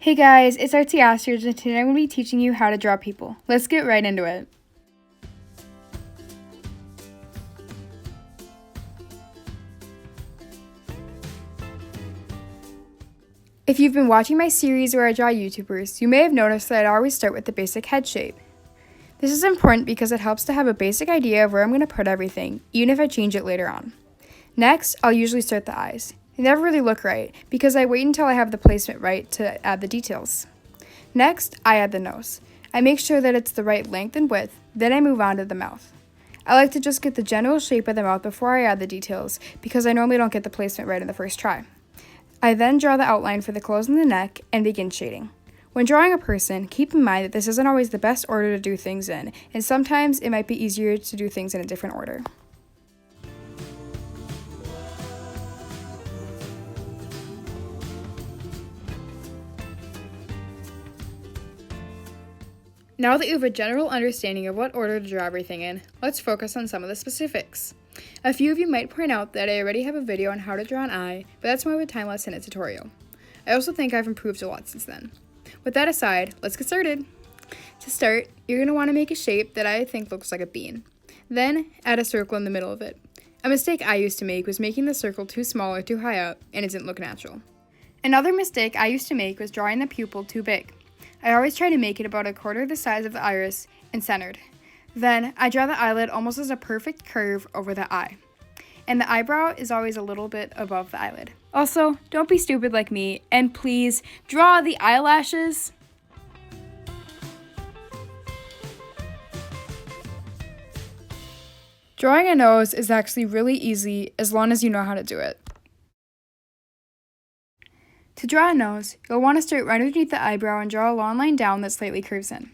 Hey guys, it's Artsy Asters, and today I'm going to be teaching you how to draw people. Let's get right into it. If you've been watching my series where I draw YouTubers, you may have noticed that I always start with the basic head shape. This is important because it helps to have a basic idea of where I'm going to put everything, even if I change it later on. Next, I'll usually start the eyes. They never really look right because I wait until I have the placement right to add the details. Next, I add the nose. I make sure that it's the right length and width, then I move on to the mouth. I like to just get the general shape of the mouth before I add the details because I normally don't get the placement right in the first try. I then draw the outline for the clothes and the neck and begin shading. When drawing a person, keep in mind that this isn't always the best order to do things in, and sometimes it might be easier to do things in a different order. Now that you have a general understanding of what order to draw everything in, let's focus on some of the specifics. A few of you might point out that I already have a video on how to draw an eye, but that's more of a time-lapse in a tutorial. I also think I've improved a lot since then. With that aside, let's get started. To start, you're going to want to make a shape that I think looks like a bean. Then, add a circle in the middle of it. A mistake I used to make was making the circle too small or too high up, and it didn't look natural. Another mistake I used to make was drawing the pupil too big. I always try to make it about a quarter the size of the iris and centered. Then, I draw the eyelid almost as a perfect curve over the eye. And the eyebrow is always a little bit above the eyelid. Also, don't be stupid like me, and please, draw the eyelashes. Drawing a nose is actually really easy as long as you know how to do it. To draw a nose, you'll want to start right underneath the eyebrow and draw a long line down that slightly curves in.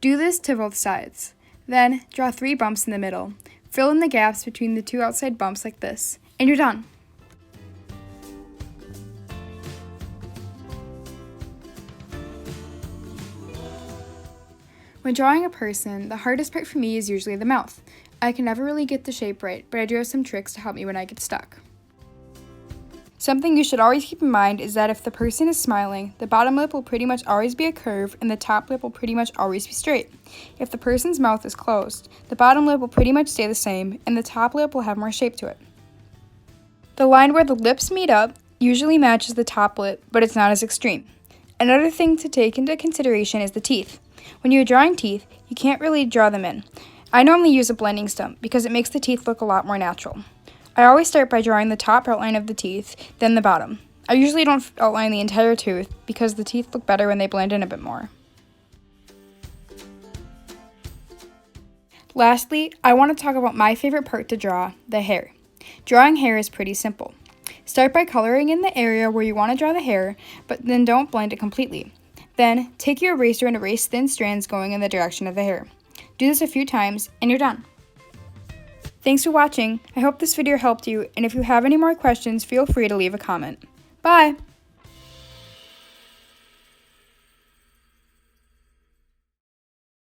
Do this to both sides. Then, draw 3 bumps in the middle. Fill in the gaps between the 2 outside bumps like this, and you're done. When drawing a person, the hardest part for me is usually the mouth. I can never really get the shape right, but I do have some tricks to help me when I get stuck. Something you should always keep in mind is that if the person is smiling, the bottom lip will pretty much always be a curve and the top lip will pretty much always be straight. If the person's mouth is closed, the bottom lip will pretty much stay the same and the top lip will have more shape to it. The line where the lips meet up usually matches the top lip, but it's not as extreme. Another thing to take into consideration is the teeth. When you're drawing teeth, you can't really draw them in. I normally use a blending stump because it makes the teeth look a lot more natural. I always start by drawing the top outline of the teeth, then the bottom. I usually don't outline the entire tooth because the teeth look better when they blend in a bit more. Lastly, I want to talk about my favorite part to draw, the hair. Drawing hair is pretty simple. Start by coloring in the area where you want to draw the hair, but then don't blend it completely. Then, take your eraser and erase thin strands going in the direction of the hair. Do this a few times, and you're done. Thanks for watching. I hope this video helped you, and if you have any more questions, feel free to leave a comment. Bye!